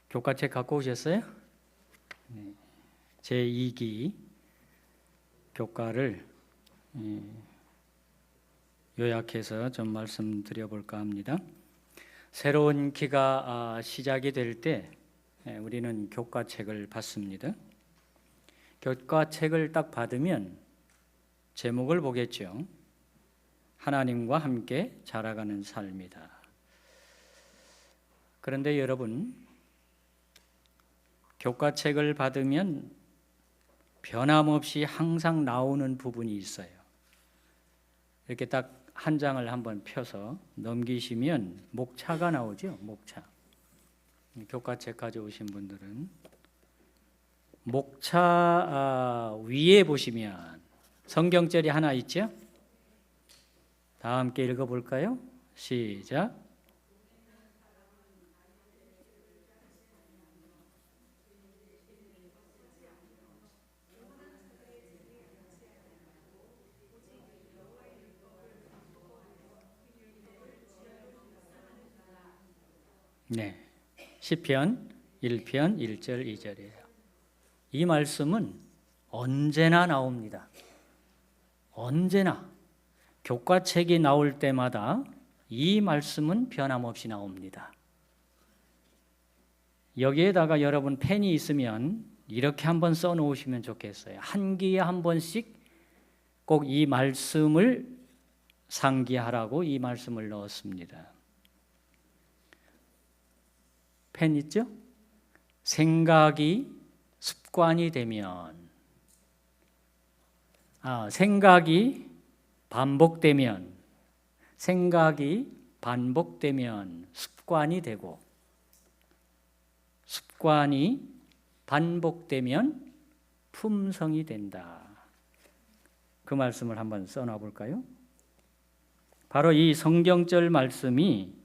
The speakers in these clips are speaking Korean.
교과책 갖고 오셨어요? 네. 제2기 교과를 요약해서 좀 말씀드려 볼까 합니다. 새로운 기가 시작이 될 때 우리는 교과책을 받습니다. 교과책을 딱 받으면 제목을 보겠죠. 하나님과 함께 자라가는 삶이다. 그런데 여러분, 교과책을 받으면 변함없이 항상 나오는 부분이 있어요. 이렇게 딱 한 장을 한번 펴서 넘기시면 목차가 나오죠. 목차. 교과책 가져오신 분들은 목차 위에 보시면 성경절이 하나 있죠. 다 함께 읽어볼까요? 시작. 네, 시편 1편 1절 2절이에요. 이 말씀은 언제나 나옵니다. 언제나 교과책이 나올 때마다 이 말씀은 변함없이 나옵니다. 여기에다가 여러분 펜이 있으면 이렇게 한번 써놓으시면 좋겠어요. 한 기에 한 번씩 꼭 이 말씀을 상기하라고 이 말씀을 넣었습니다. 펜 있죠? 생각이 습관이 되면, 생각이 반복되면, 생각이 반복되면 습관이 되고, 습관이 반복되면 품성이 된다. 그 말씀을 한번 써놔 볼까요? 바로 이 성경절 말씀이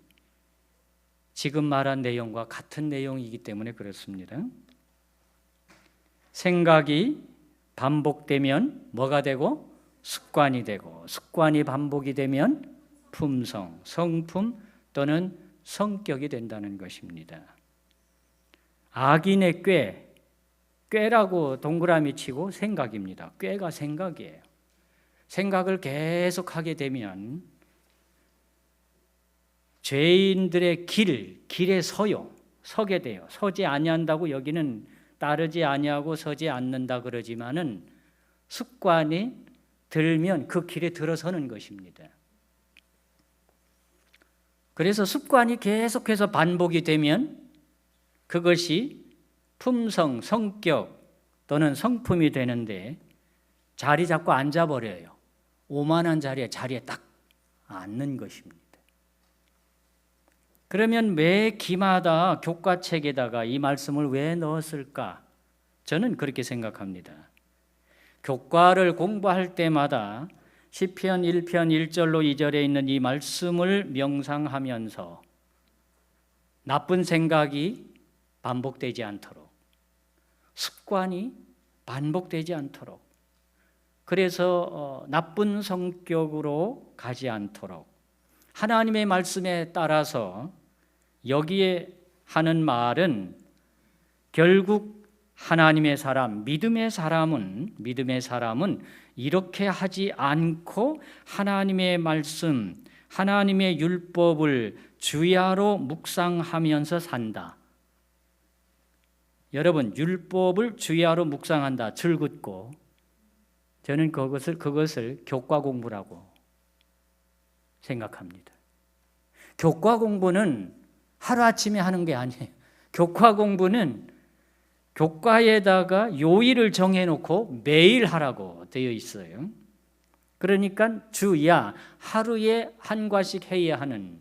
지금 말한 내용과 같은 내용이기 때문에 그렇습니다. 생각이 반복되면 뭐가 되고? 습관이 되고, 습관이 반복이 되면 품성, 성품 또는 성격이 된다는 것입니다. 악인의 꾀라고 동그라미 치고 생각입니다. 꾀가 생각이에요. 생각을 계속 하게 되면 죄인들의 길에 서게 돼요. 서지 아니한다고 여기는 따르지 아니하고 서지 않는다 그러지만은 습관이 들면 그 길에 들어서는 것입니다. 그래서 습관이 계속해서 반복이 되면 그것이 품성, 성격 또는 성품이 되는데 자리 잡고 앉아버려요. 오만한 자리에 딱 앉는 것입니다. 그러면 매 기마다 교과책에다가 이 말씀을 왜 넣었을까? 저는 그렇게 생각합니다. 교과를 공부할 때마다 시편 1편 1절로 2절에 있는 이 말씀을 명상하면서 나쁜 생각이 반복되지 않도록, 습관이 반복되지 않도록, 그래서 나쁜 성격으로 가지 않도록 하나님의 말씀에 따라서 여기에 하는 말은 결국 하나님의 사람, 믿음의 사람은 이렇게 하지 않고 하나님의 말씀, 하나님의 율법을 주야로 묵상하면서 산다. 여러분, 율법을 주야로 묵상한다. 즐겁고 저는 그것을 교과 공부라고 생각합니다. 교과 공부는 하루아침에 하는 게 아니에요. 교과 공부는 교과에다가 요일을 정해놓고 매일 하라고 되어 있어요. 그러니까 주야 하루에 한 과씩 해야 하는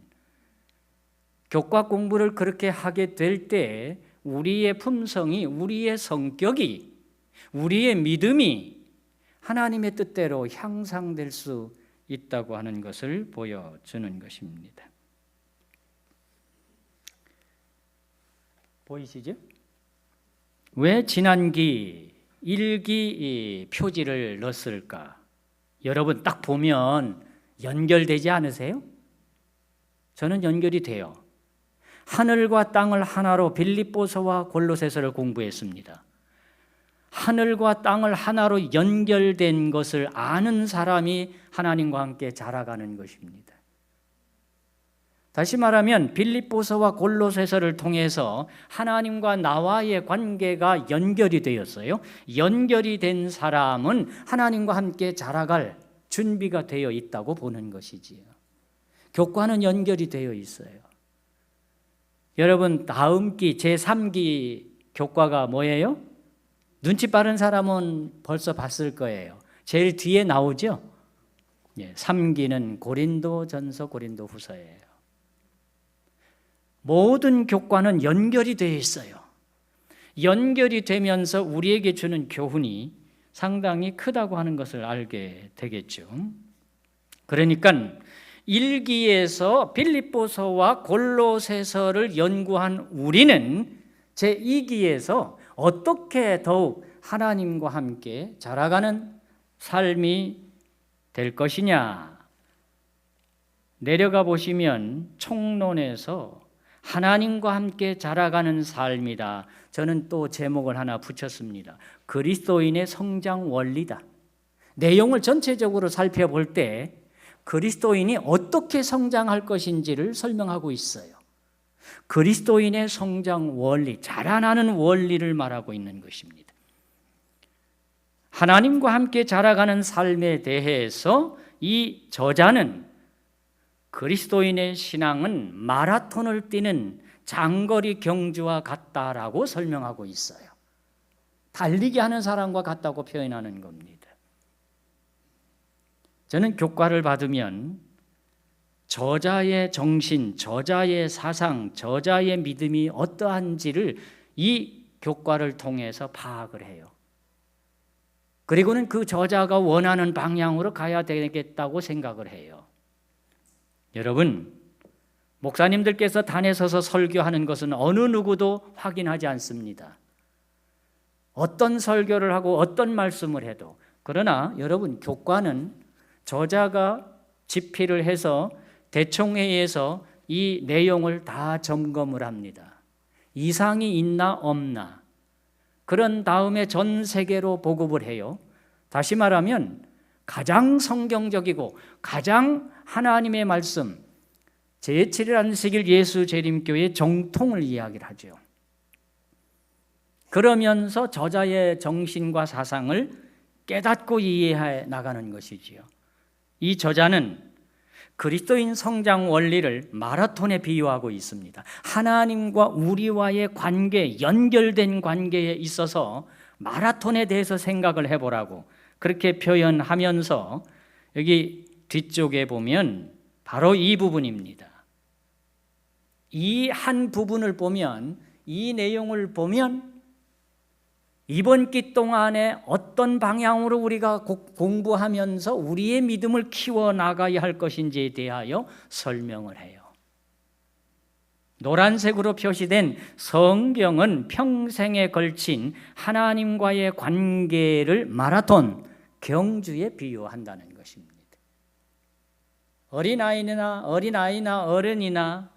교과 공부를 그렇게 하게 될 때 우리의 품성이, 우리의 성격이, 우리의 믿음이 하나님의 뜻대로 향상될 수 있다고 하는 것을 보여주는 것입니다. 보이시죠? 왜 지난기 1기 표지를 넣었을까? 여러분 딱 보면 연결되지 않으세요? 저는 연결이 돼요. 하늘과 땅을 하나로 빌립보서와 골로새서를 공부했습니다. 하늘과 땅을 하나로 연결된 것을 아는 사람이 하나님과 함께 자라가는 것입니다. 다시 말하면 빌립보서와 골로새서를 통해서 하나님과 나와의 관계가 연결이 되었어요. 연결이 된 사람은 하나님과 함께 자라갈 준비가 되어 있다고 보는 것이지요. 교과는 연결이 되어 있어요. 여러분, 다음 기 제3기 교과가 뭐예요? 눈치 빠른 사람은 벌써 봤을 거예요. 제일 뒤에 나오죠? 3기는 고린도전서, 고린도후서예요. 모든 교과는 연결이 되어 있어요. 연결이 되면서 우리에게 주는 교훈이 상당히 크다고 하는 것을 알게 되겠죠. 그러니까 1기에서 빌립보서와 골로새서를 연구한 우리는 제2기에서 어떻게 더욱 하나님과 함께 자라가는 삶이 될 것이냐. 내려가 보시면 총론에서 하나님과 함께 자라가는 삶이다. 저는 또 제목을 하나 붙였습니다. 그리스도인의 성장 원리다. 내용을 전체적으로 살펴볼 때 그리스도인이 어떻게 성장할 것인지를 설명하고 있어요. 그리스도인의 성장 원리, 자라나는 원리를 말하고 있는 것입니다. 하나님과 함께 자라가는 삶에 대해서 이 저자는 그리스도인의 신앙은 마라톤을 뛰는 장거리 경주와 같다라고 설명하고 있어요. 달리기 하는 사람과 같다고 표현하는 겁니다. 저는 교과를 받으면 저자의 정신, 저자의 사상, 저자의 믿음이 어떠한지를 이 교과를 통해서 파악을 해요. 그리고는 그 저자가 원하는 방향으로 가야 되겠다고 생각을 해요. 여러분, 목사님들께서 단에 서서 설교하는 것은 어느 누구도 확인하지 않습니다. 어떤 설교를 하고 어떤 말씀을 해도. 그러나 여러분, 교과는 저자가 집필을 해서 대총회의에서 이 내용을 다 점검을 합니다. 이상이 있나 없나. 그런 다음에 전 세계로 보급을 해요. 다시 말하면 가장 성경적이고 가장 하나님의 말씀, 제7일 안식일 예수 재림교의 정통을 이야기를 하죠. 그러면서 저자의 정신과 사상을 깨닫고 이해해 나가는 것이지요. 이 저자는 그리스도인 성장 원리를 마라톤에 비유하고 있습니다. 하나님과 우리와의 관계, 연결된 관계에 있어서 마라톤에 대해서 생각을 해보라고 그렇게 표현하면서 여기 뒤쪽에 보면 바로 이 부분입니다. 이 한 부분을 보면, 이 내용을 보면 이번 기 동안에 어떤 방향으로 우리가 공부하면서 우리의 믿음을 키워나가야 할 것인지에 대하여 설명을 해요. 노란색으로 표시된 성경은 평생에 걸친 하나님과의 관계를 마라톤, 경주에 비유한다는 것입니다. 어린아이나 어른이나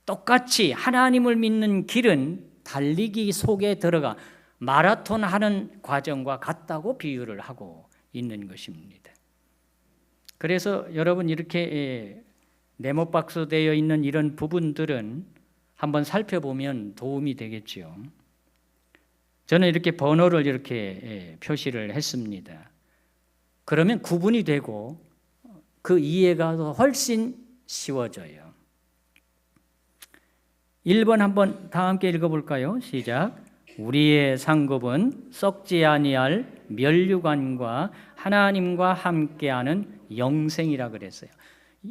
똑같이 하나님을 믿는 길은 달리기 속에 들어가 마라톤 하는 과정과 같다고 비유를 하고 있는 것입니다. 그래서 여러분 이렇게 네모박스 되어 있는 이런 부분들은 한번 살펴보면 도움이 되겠죠. 저는 이렇게 번호를 이렇게 표시를 했습니다. 그러면 구분이 되고 그 이해가 훨씬 쉬워져요. 1번 한번 다 함께 읽어볼까요? 시작. 우리의 상급은 썩지 아니할 면류관과 하나님과 함께하는 영생이라 그랬어요.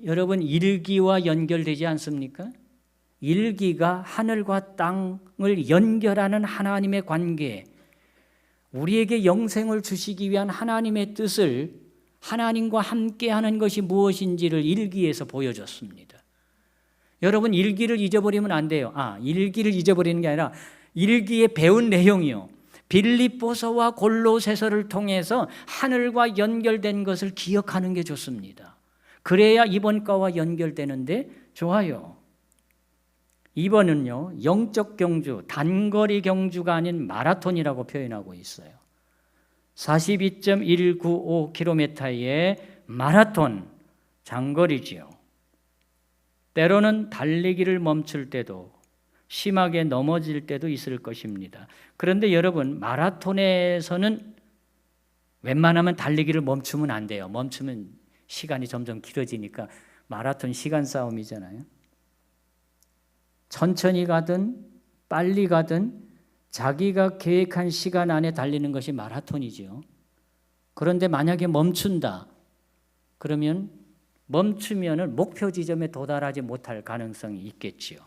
여러분 1기와 연결되지 않습니까? 1기가 하늘과 땅을 연결하는 하나님의 관계, 우리에게 영생을 주시기 위한 하나님의 뜻을 하나님과 함께하는 것이 무엇인지를 1기에서 보여줬습니다. 여러분 1기를 잊어버리면 안 돼요. 1기를 잊어버리는 게 아니라 1기에 배운 내용이요, 빌립보서와 골로새서를 통해서 하늘과 연결된 것을 기억하는 게 좋습니다. 그래야 이번 과와 연결되는데 좋아요. 2번은요, 영적 경주, 단거리 경주가 아닌 마라톤이라고 표현하고 있어요. 42.195km의 마라톤, 장거리지요. 때로는 달리기를 멈출 때도, 심하게 넘어질 때도 있을 것입니다. 그런데 여러분, 마라톤에서는 웬만하면 달리기를 멈추면 안 돼요. 멈추면 시간이 점점 길어지니까 마라톤 시간 싸움이잖아요. 천천히 가든 빨리 가든 자기가 계획한 시간 안에 달리는 것이 마라톤이죠. 그런데 만약에 멈춘다, 그러면 멈추면 목표 지점에 도달하지 못할 가능성이 있겠지요.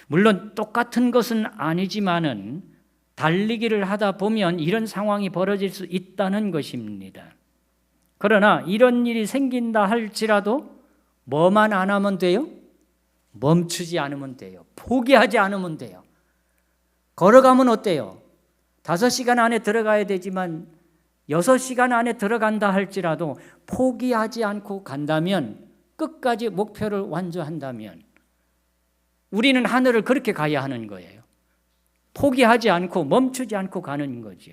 물론 똑같은 것은 아니지만은 달리기를 하다 보면 이런 상황이 벌어질 수 있다는 것입니다. 그러나 이런 일이 생긴다 할지라도 뭐만 안 하면 돼요? 멈추지 않으면 돼요. 포기하지 않으면 돼요. 걸어가면 어때요? 5시간 안에 들어가야 되지만 6시간 안에 들어간다 할지라도 포기하지 않고 간다면, 끝까지 목표를 완주한다면 우리는 하늘을 그렇게 가야 하는 거예요. 포기하지 않고 멈추지 않고 가는 거죠.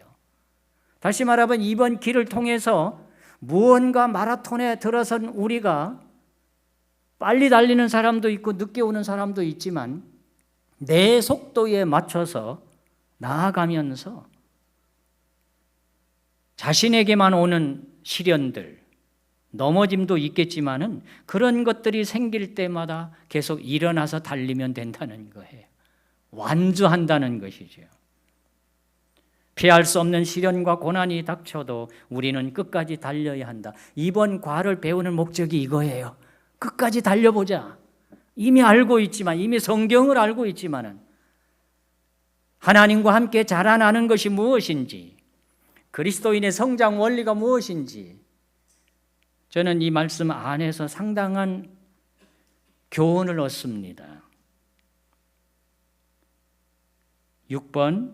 다시 말하면 이번 길을 통해서 무언가 마라톤에 들어선 우리가 빨리 달리는 사람도 있고 늦게 오는 사람도 있지만 내 속도에 맞춰서 나아가면서 자신에게만 오는 시련들, 넘어짐도 있겠지만은 그런 것들이 생길 때마다 계속 일어나서 달리면 된다는 거예요. 완주한다는 것이죠. 피할 수 없는 시련과 고난이 닥쳐도 우리는 끝까지 달려야 한다. 이번 과를 배우는 목적이 이거예요. 끝까지 달려보자. 이미 알고 있지만, 이미 성경을 알고 있지만은 하나님과 함께 자라나는 것이 무엇인지, 그리스도인의 성장 원리가 무엇인지 저는 이 말씀 안에서 상당한 교훈을 얻습니다. 6번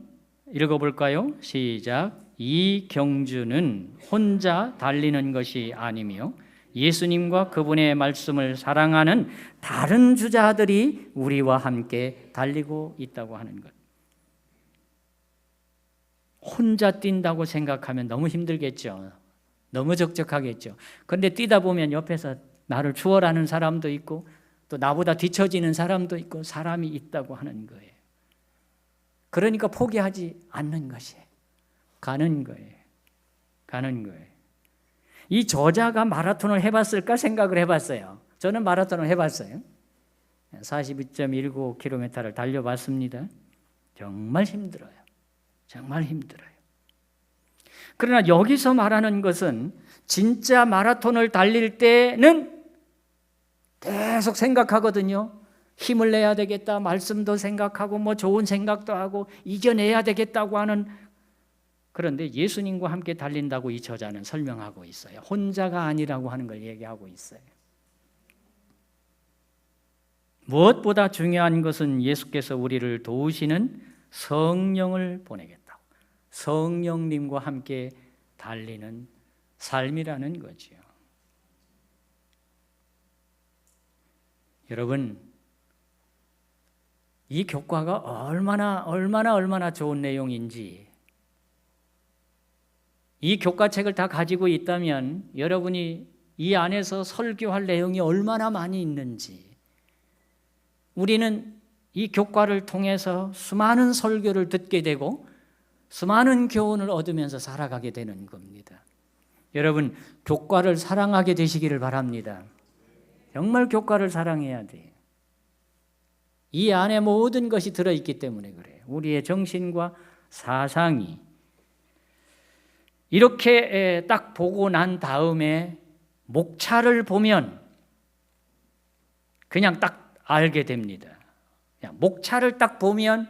읽어볼까요? 시작. 이 경주는 혼자 달리는 것이 아니며 예수님과 그분의 말씀을 사랑하는 다른 주자들이 우리와 함께 달리고 있다고 하는 것. 혼자 뛴다고 생각하면 너무 힘들겠죠. 너무 적적하겠죠. 그런데 뛰다 보면 옆에서 나를 추월하는 사람도 있고 또 나보다 뒤처지는 사람도 있고 사람이 있다고 하는 거예요. 그러니까 포기하지 않는 것이에요. 가는 거예요. 가는 거예요. 이 저자가 마라톤을 해봤을까 생각을 해봤어요. 저는 마라톤을 해봤어요. 42.19km를 달려봤습니다. 정말 힘들어요. 정말 힘들어요. 그러나 여기서 말하는 것은 진짜 마라톤을 달릴 때는 계속 생각하거든요. 힘을 내야 되겠다, 말씀도 생각하고 뭐 좋은 생각도 하고 이겨내야 되겠다고 하는. 그런데 예수님과 함께 달린다고 이 저자는 설명하고 있어요. 혼자가 아니라고 하는 걸 얘기하고 있어요. 무엇보다 중요한 것은 예수께서 우리를 도우시는 성령을 보내겠다고. 성령님과 함께 달리는 삶이라는 거지요. 여러분, 이 교과가 얼마나 좋은 내용인지, 이 교과책을 다 가지고 있다면 여러분이 이 안에서 설교할 내용이 얼마나 많이 있는지, 우리는 이 교과를 통해서 수많은 설교를 듣게 되고 수많은 교훈을 얻으면서 살아가게 되는 겁니다. 여러분, 교과를 사랑하게 되시기를 바랍니다. 정말 교과를 사랑해야 돼요. 이 안에 모든 것이 들어있기 때문에 그래요. 우리의 정신과 사상이. 이렇게 딱 보고 난 다음에 목차를 보면 그냥 딱 알게 됩니다. 그냥 목차를 딱 보면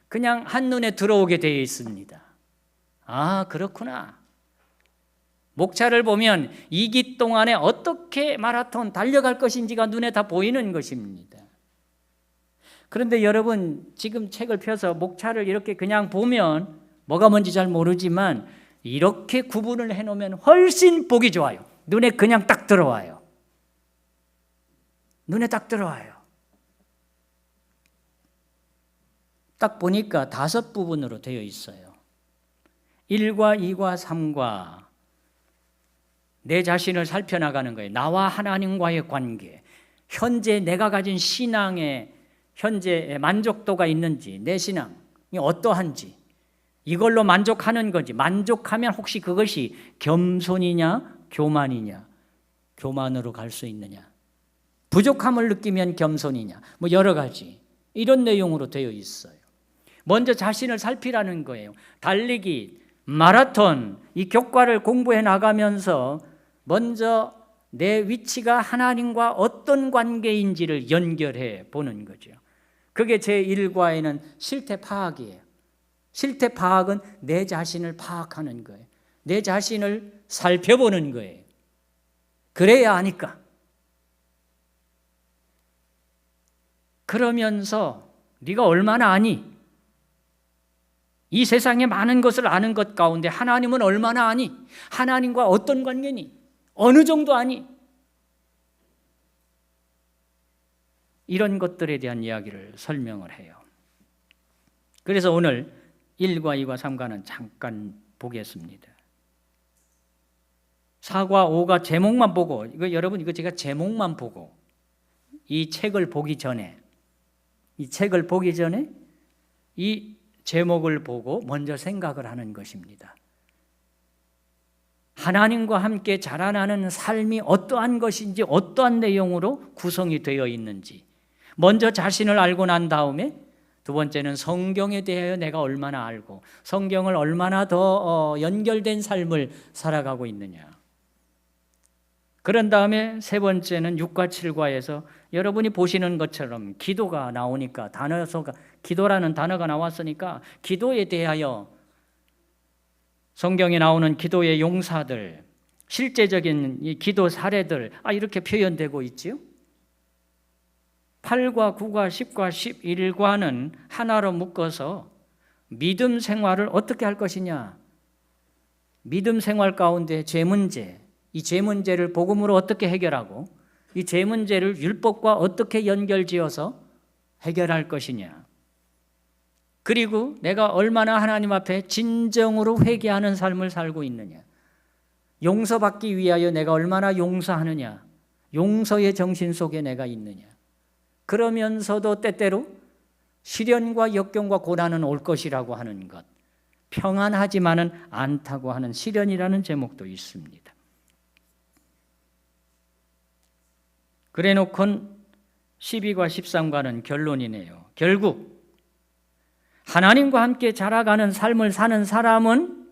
그냥 한눈에 들어오게 되어 있습니다. 아, 그렇구나. 목차를 보면 이 기 동안에 어떻게 마라톤 달려갈 것인지가 눈에 다 보이는 것입니다. 그런데 여러분, 지금 책을 펴서 목차를 이렇게 그냥 보면 뭐가 뭔지 잘 모르지만 이렇게 구분을 해놓으면 훨씬 보기 좋아요. 눈에 그냥 딱 들어와요. 눈에 딱 들어와요. 딱 보니까 5부분으로 되어 있어요. 1과 2과 3과 내 자신을 살펴나가는 거예요. 나와 하나님과의 관계, 현재 내가 가진 신앙의 현재 만족도가 있는지, 내 신앙이 어떠한지, 이걸로 만족하는 거지. 만족하면 혹시 그것이 겸손이냐 교만이냐, 교만으로 갈 수 있느냐, 부족함을 느끼면 겸손이냐, 뭐 여러 가지 이런 내용으로 되어 있어요. 먼저 자신을 살피라는 거예요. 달리기, 마라톤, 이 교과를 공부해 나가면서 먼저 내 위치가 하나님과 어떤 관계인지를 연결해 보는 거죠. 그게 제1과에는 실태 파악이에요. 실태 파악은 내 자신을 파악하는 거예요. 내 자신을 살펴보는 거예요. 그래야 아니까. 그러면서 네가 얼마나 아니? 이 세상에 많은 것을 아는 것 가운데 하나님은 얼마나 아니? 하나님과 어떤 관계니? 어느 정도 아니? 이런 것들에 대한 이야기를 설명을 해요. 그래서 오늘 1과 2과 3과는 잠깐 보겠습니다. 4과 5가 제목만 보고, 이거 여러분, 이거 제가 제목만 보고 이 책을 보기 전에 이 제목을 보고 먼저 생각을 하는 것입니다. 하나님과 함께 자라나는 삶이 어떠한 것인지, 어떠한 내용으로 구성이 되어 있는지 먼저 자신을 알고 난 다음에, 두 번째는 성경에 대하여 내가 얼마나 알고 성경을 얼마나 더 연결된 삶을 살아가고 있느냐. 그런 다음에 세 번째는 6과 7과에서 여러분이 보시는 것처럼 기도가 나오니까, 기도라는 단어가 나왔으니까 기도에 대하여 성경에 나오는 기도의 용사들, 실제적인 이 기도 사례들 이렇게 표현되고 있지요. 8과 9과 10과 11과는 하나로 묶어서 믿음 생활을 어떻게 할 것이냐, 믿음 생활 가운데 죄 문제, 이 죄 문제를 복음으로 어떻게 해결하고 이 죄 문제를 율법과 어떻게 연결지어서 해결할 것이냐, 그리고 내가 얼마나 하나님 앞에 진정으로 회개하는 삶을 살고 있느냐, 용서받기 위하여 내가 얼마나 용서하느냐, 용서의 정신 속에 내가 있느냐, 그러면서도 때때로 시련과 역경과 고난은 올 것이라고 하는 것, 평안하지만은 않다고 하는 시련이라는 제목도 있습니다. 그래 놓고는 12과 13과는 결론이네요. 결국 하나님과 함께 자라가는 삶을 사는 사람은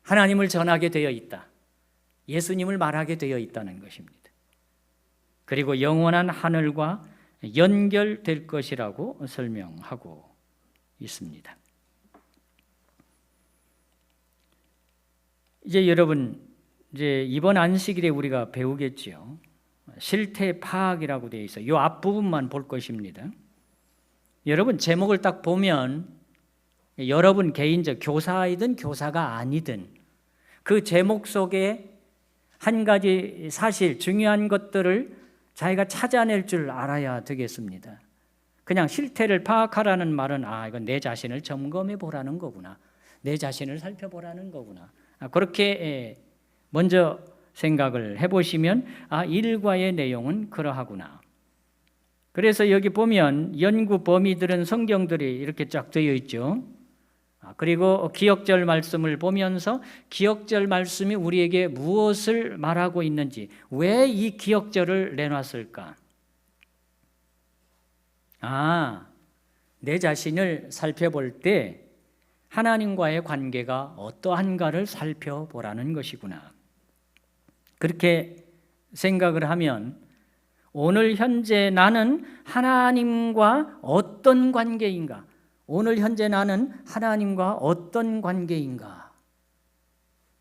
하나님을 전하게 되어 있다, 예수님을 말하게 되어 있다는 것입니다. 그리고 영원한 하늘과 연결될 것이라고 설명하고 있습니다. 이제 여러분, 이번 안식일에 우리가 배우겠지요. 실태 파악이라고 되어 있어요. 이 앞부분만 볼 것입니다. 여러분, 제목을 딱 보면 여러분 개인적, 교사이든 교사가 아니든 그 제목 속에 한 가지 사실, 중요한 것들을 자기가 찾아낼 줄 알아야 되겠습니다. 그냥 실태를 파악하라는 말은 이건 내 자신을 점검해 보라는 거구나, 내 자신을 살펴보라는 거구나, 그렇게 먼저 생각을 해보시면 일과의 내용은 그러하구나. 그래서 여기 보면 연구 범위들은 성경들이 이렇게 쫙 되어 있죠. 그리고 기억절 말씀을 보면서 기억절 말씀이 우리에게 무엇을 말하고 있는지, 왜 이 기억절을 내놨을까? 내 자신을 살펴볼 때 하나님과의 관계가 어떠한가를 살펴보라는 것이구나. 그렇게 생각을 하면 오늘 현재 나는 하나님과 어떤 관계인가? 오늘 현재 나는 하나님과 어떤 관계인가?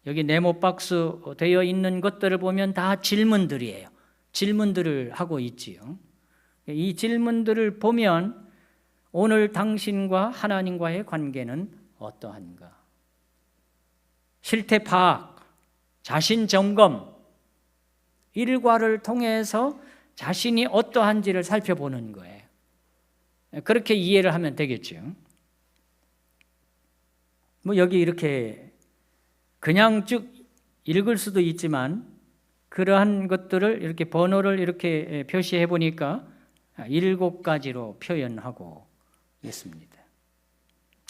여기 네모박스 되어 있는 것들을 보면 다 질문들이에요. 질문들을 하고 있지요. 이 질문들을 보면 오늘 당신과 하나님과의 관계는 어떠한가? 실태 파악, 자신 점검, 일과를 통해서 자신이 어떠한지를 살펴보는 거예요. 그렇게 이해를 하면 되겠죠. 뭐 여기 이렇게 그냥 쭉 읽을 수도 있지만 그러한 것들을 이렇게 번호를 이렇게 표시해 보니까 7가지로 표현하고 있습니다.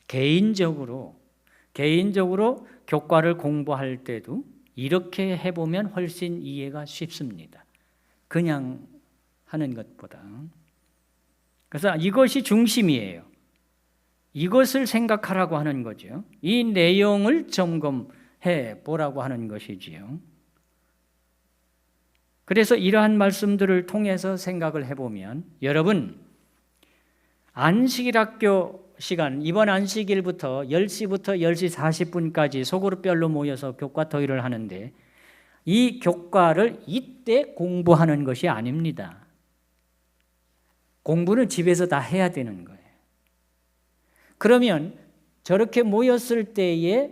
개인적으로 교과를 공부할 때도 이렇게 해보면 훨씬 이해가 쉽습니다. 그냥 하는 것보다. 그래서 이것이 중심이에요. 이것을 생각하라고 하는 거죠. 이 내용을 점검해 보라고 하는 것이지요. 그래서 이러한 말씀들을 통해서 생각을 해보면 여러분 안식일학교 시간 이번 안식일부터 10시부터 10시 40분까지 소그룹별로 모여서 교과 토의를 하는데 이 교과를 이때 공부하는 것이 아닙니다. 공부는 집에서 다 해야 되는 거예요. 그러면 저렇게 모였을 때에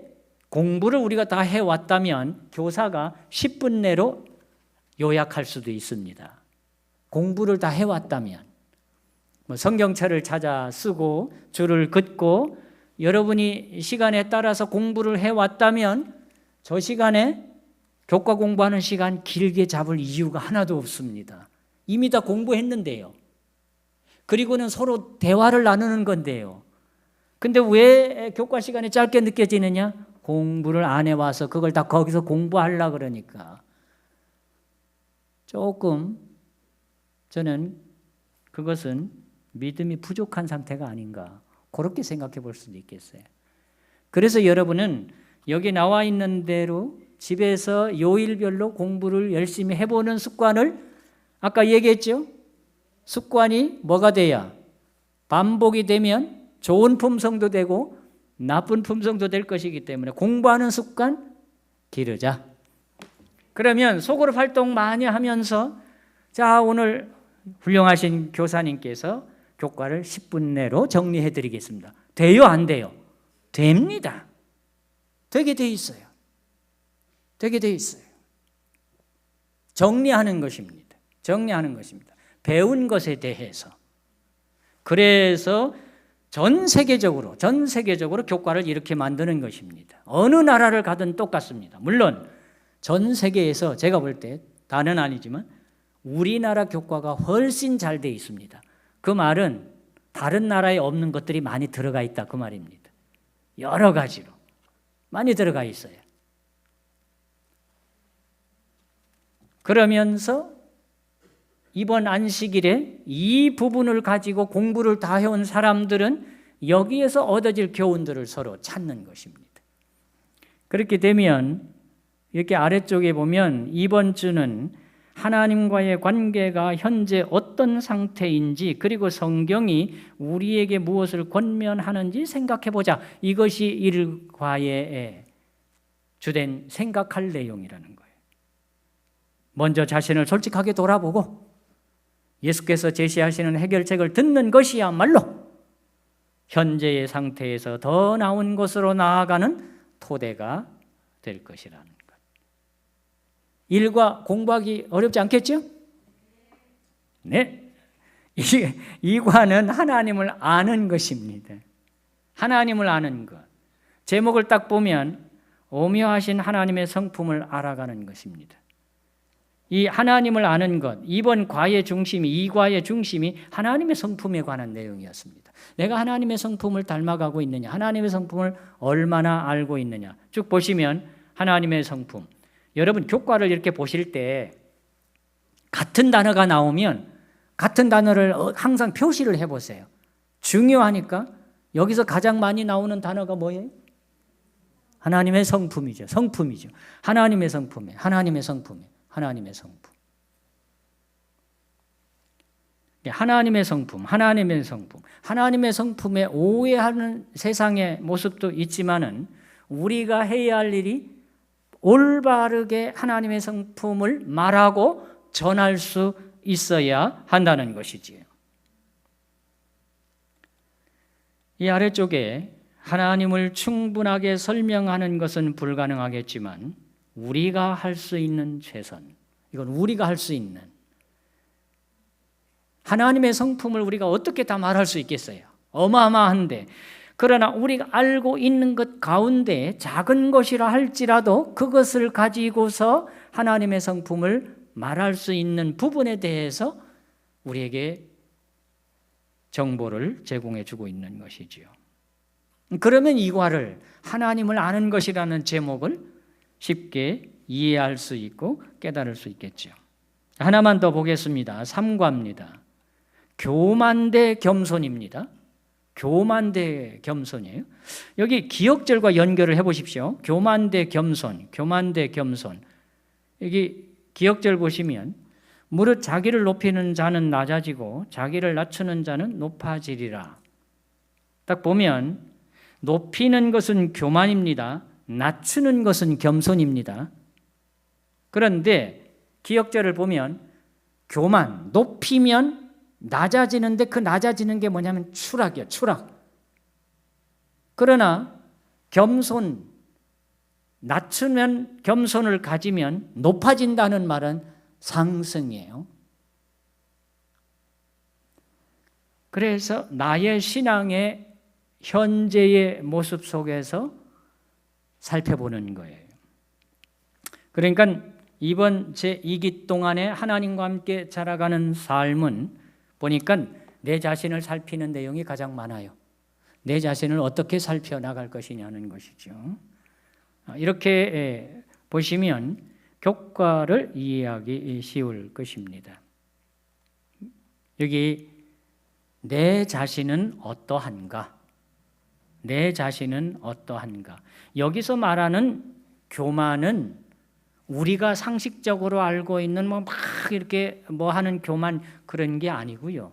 공부를 우리가 다 해왔다면 교사가 10분 내로 요약할 수도 있습니다. 공부를 다 해왔다면 성경책을 찾아 쓰고 줄을 긋고 여러분이 시간에 따라서 공부를 해왔다면 저 시간에 교과 공부하는 시간 길게 잡을 이유가 하나도 없습니다. 이미 다 공부했는데요. 그리고는 서로 대화를 나누는 건데요. 근데 왜 교과 시간이 짧게 느껴지느냐? 공부를 안 해와서 그걸 다 거기서 공부하려고 그러니까. 조금 저는 그것은 믿음이 부족한 상태가 아닌가 그렇게 생각해 볼 수도 있겠어요. 그래서 여러분은 여기 나와 있는 대로 집에서 요일별로 공부를 열심히 해보는 습관을 아까 얘기했죠? 습관이 뭐가 돼야 반복이 되면 좋은 품성도 되고 나쁜 품성도 될 것이기 때문에 공부하는 습관 기르자. 그러면 소그룹 활동 많이 하면서 자 오늘 훌륭하신 교사님께서 교과를 10분 내로 정리해 드리겠습니다. 돼요? 안 돼요? 됩니다. 되게 돼 있어요. 되게 돼 있어요. 정리하는 것입니다. 정리하는 것입니다. 배운 것에 대해서. 그래서 전 세계적으로 교과를 이렇게 만드는 것입니다. 어느 나라를 가든 똑같습니다. 물론 전 세계에서 제가 볼 때 다는 아니지만 우리나라 교과가 훨씬 잘 돼 있습니다. 그 말은 다른 나라에 없는 것들이 많이 들어가 있다 그 말입니다. 여러 가지로 많이 들어가 있어요. 그러면서 이번 안식일에 이 부분을 가지고 공부를 다 해온 사람들은 여기에서 얻어질 교훈들을 서로 찾는 것입니다. 그렇게 되면 이렇게 아래쪽에 보면 이번 주는 하나님과의 관계가 현재 어떤 상태인지 그리고 성경이 우리에게 무엇을 권면하는지 생각해보자. 이것이 일과의 주된 생각할 내용이라는 거예요. 먼저 자신을 솔직하게 돌아보고 예수께서 제시하시는 해결책을 듣는 것이야말로 현재의 상태에서 더 나은 것으로 나아가는 토대가 될 것이라는 것. 일과 공부하기 어렵지 않겠죠? 네. 이과는 하나님을 아는 것입니다. 하나님을 아는 것. 제목을 딱 보면 오묘하신 하나님의 성품을 알아가는 것입니다. 이 하나님을 아는 것, 이번 과의 중심이, 이 과의 중심이 하나님의 성품에 관한 내용이었습니다. 내가 하나님의 성품을 닮아가고 있느냐, 하나님의 성품을 얼마나 알고 있느냐. 쭉 보시면 하나님의 성품. 여러분 교과를 이렇게 보실 때 같은 단어가 나오면 같은 단어를 항상 표시를 해보세요. 중요하니까. 여기서 가장 많이 나오는 단어가 뭐예요? 하나님의 성품이죠. 성품이죠. 하나님의 성품에, 하나님의 성품에, 하나님의 성품. 하나님의 성품, 하나님의 성품. 하나님의 성품에 오해하는 세상의 모습도 있지만은 우리가 해야 할 일이 올바르게 하나님의 성품을 말하고 전할 수 있어야 한다는 것이지요. 이 아래쪽에 하나님을 충분하게 설명하는 것은 불가능하겠지만 우리가 할 수 있는 최선, 이건 우리가 할 수 있는 하나님의 성품을 우리가 어떻게 다 말할 수 있겠어요? 어마어마한데. 그러나 우리가 알고 있는 것 가운데 작은 것이라 할지라도 그것을 가지고서 하나님의 성품을 말할 수 있는 부분에 대해서 우리에게 정보를 제공해 주고 있는 것이지요. 그러면 이과를 하나님을 아는 것이라는 제목을 쉽게 이해할 수 있고 깨달을 수 있겠죠. 하나만 더 보겠습니다. 3과입니다. 교만대 겸손입니다. 교만대 겸손이에요. 여기 기역절과 연결을 해보십시오. 교만대 겸손, 교만대 겸손. 여기 기역절 보시면 무릇 자기를 높이는 자는 낮아지고 자기를 낮추는 자는 높아지리라. 딱 보면 높이는 것은 교만입니다. 낮추는 것은 겸손입니다. 그런데 기역절을 보면 교만, 높이면 낮아지는데 그 낮아지는 게 뭐냐면 추락이에요. 추락. 그러나 겸손, 낮추면 겸손을 가지면 높아진다는 말은 상승이에요. 그래서 나의 신앙의 현재의 모습 속에서 살펴보는 거예요. 그러니까 이번 제2기 동안에 하나님과 함께 자라가는 삶은 보니까 내 자신을 살피는 내용이 가장 많아요. 내 자신을 어떻게 살펴나갈 것이냐는 것이죠. 이렇게 보시면 교과를 이해하기 쉬울 것입니다. 여기 내 자신은 어떠한가? 내 자신은 어떠한가? 여기서 말하는 교만은 우리가 상식적으로 알고 있는 막 이렇게 하는 교만 그런 게 아니고요.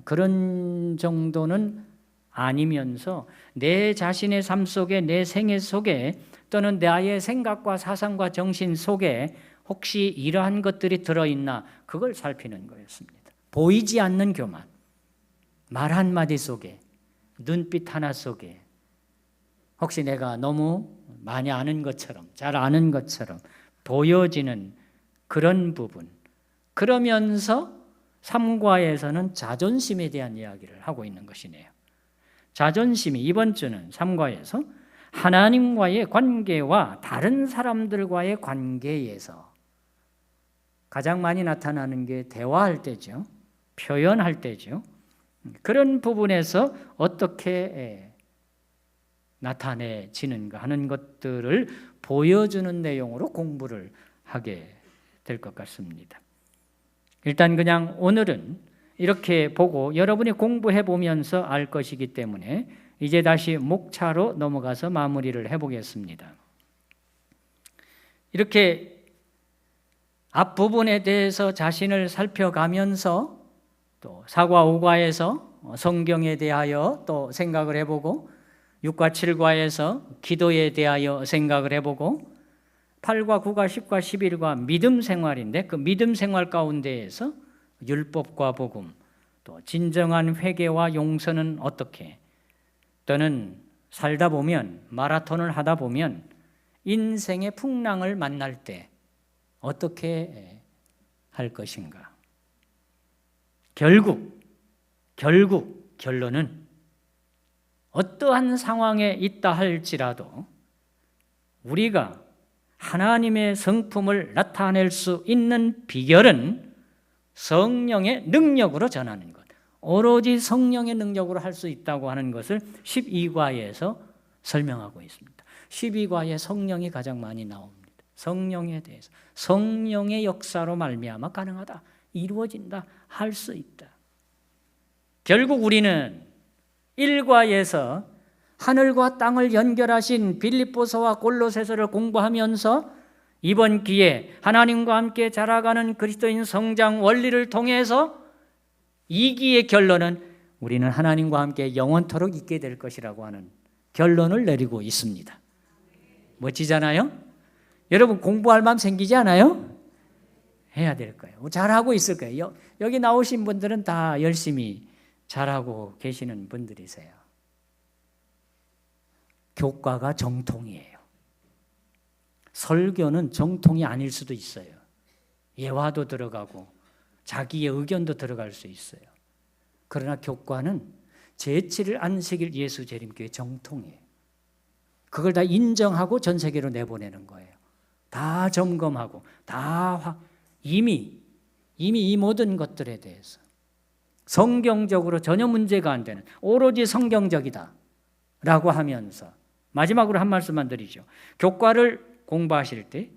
그런 정도는 아니면서 내 자신의 삶 속에, 내 생애 속에 또는 나의 생각과 사상과 정신 속에 혹시 이러한 것들이 들어있나 그걸 살피는 거였습니다. 보이지 않는 교만, 말 한마디 속에, 눈빛 하나 속에 혹시 내가 너무 많이 아는 것처럼, 잘 아는 것처럼 보여지는 그런 부분. 그러면서 3과에서는 자존심에 대한 이야기를 하고 있는 것이네요. 자존심이 이번 주는 3과에서 하나님과의 관계와 다른 사람들과의 관계에서 가장 많이 나타나는 게 대화할 때죠. 표현할 때죠. 그런 부분에서 어떻게 나타내지는가 하는 것들을 보여주는 내용으로 공부를 하게 될 것 같습니다. 일단 그냥 오늘은 이렇게 보고 여러분이 공부해 보면서 알 것이기 때문에 이제 다시 목차로 넘어가서 마무리를 해보겠습니다. 이렇게 앞부분에 대해서 자신을 살펴가면서 또 4과 5과에서 성경에 대하여 또 생각을 해보고 6과 7과에서 기도에 대하여 생각을 해보고 8과 9과 10과 11과 믿음 생활인데 그 믿음 생활 가운데에서 율법과 복음 또 진정한 회개와 용서는 어떻게 또는 살다 보면 마라톤을 하다 보면 인생의 풍랑을 만날 때 어떻게 할 것인가. 결국 결론은 어떠한 상황에 있다 할지라도 우리가 하나님의 성품을 나타낼 수 있는 비결은 성령의 능력으로 전하는 것. 오로지 성령의 능력으로 할 수 있다고 하는 것을 12과에서 설명하고 있습니다. 12과에 성령이 가장 많이 나옵니다. 성령에 대해서. 성령의 역사로 말미암아 가능하다. 이루어진다. 할 수 있다. 결국 우리는 1과에서 하늘과 땅을 연결하신 빌립보서와 골로새서를 공부하면서 이번 기회에 하나님과 함께 자라가는 그리스도인 성장 원리를 통해서 2기의 결론은 우리는 하나님과 함께 영원토록 있게 될 것이라고 하는 결론을 내리고 있습니다. 멋지잖아요? 여러분 공부할 마음 생기지 않아요? 해야 될 거예요. 잘하고 있을 거예요. 여기 나오신 분들은 다 열심히 잘하고 계시는 분들이세요. 교과가 정통이에요. 설교는 정통이 아닐 수도 있어요. 예화도 들어가고 자기의 의견도 들어갈 수 있어요. 그러나 교과는 제7일 안식일 예수 재림교회 정통이에요. 그걸 다 인정하고 전 세계로 내보내는 거예요. 다 점검하고 이미 이 모든 것들에 대해서 성경적으로 전혀 문제가 안 되는, 오로지 성경적이다 라고 하면서 마지막으로 한 말씀만 드리죠. 교과를 공부하실 때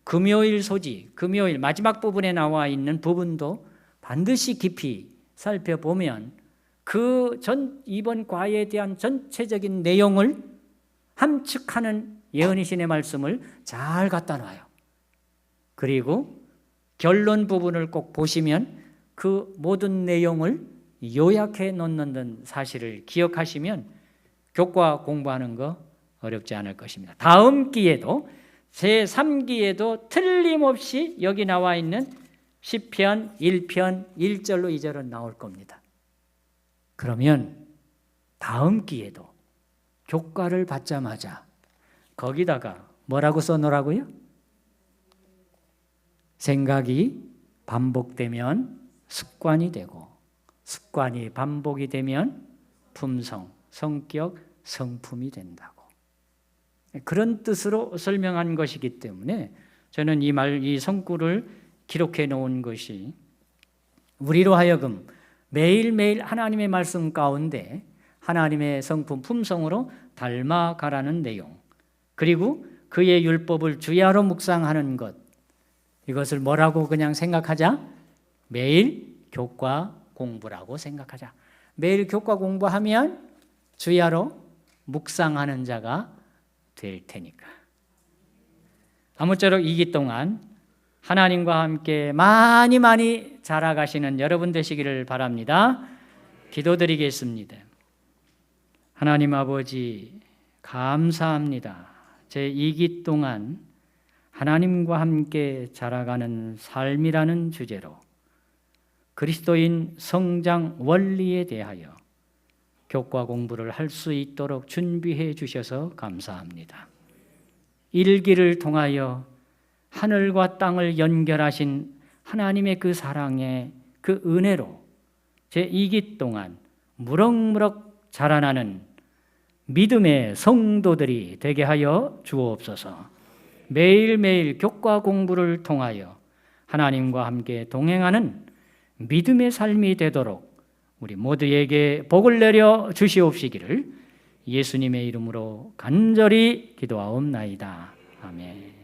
금요일 소지, 금요일 마지막 부분에 나와 있는 부분도 반드시 깊이 살펴보면 이번 과에 대한 전체적인 내용을 함축하는 예언의 신의 말씀을 잘 갖다 놔요. 그리고 결론 부분을 꼭 보시면 그 모든 내용을 요약해 놓는 사실을 기억하시면 교과 공부하는 거 어렵지 않을 것입니다. 다음 기에도 제3기에도 틀림없이 여기 나와 있는 시편 1편 1절로 2절은 나올 겁니다. 그러면 다음 기에도 교과를 받자마자 거기다가 뭐라고 써놓으라고요? 생각이 반복되면 습관이 되고, 습관이 반복이 되면 품성, 성격, 성품이 된다고. 그런 뜻으로 설명한 것이기 때문에 저는 이 성구를 기록해 놓은 것이 우리로 하여금 매일매일 하나님의 말씀 가운데 하나님의 성품, 품성으로 닮아가라는 내용, 그리고 그의 율법을 주야로 묵상하는 것, 이것을 뭐라고 그냥 생각하자? 매일 교과 공부라고 생각하자. 매일 교과 공부하면 주야로 묵상하는 자가 될 테니까. 아무쪼록 이 기 동안 하나님과 함께 많이 자라가시는 여러분 되시기를 바랍니다. 기도드리겠습니다. 하나님 아버지 감사합니다. 제 2기 동안 하나님과 함께 자라가는 삶이라는 주제로 그리스도인 성장 원리에 대하여 교과 공부를 할 수 있도록 준비해 주셔서 감사합니다. 1기를 통하여 하늘과 땅을 연결하신 하나님의 그 사랑의 그 은혜로 제 2기 동안 무럭무럭 자라나는 믿음의 성도들이 되게 하여 주옵소서. 매일매일 교과 공부를 통하여 하나님과 함께 동행하는 믿음의 삶이 되도록 우리 모두에게 복을 내려 주시옵시기를 예수님의 이름으로 간절히 기도하옵나이다. 아멘.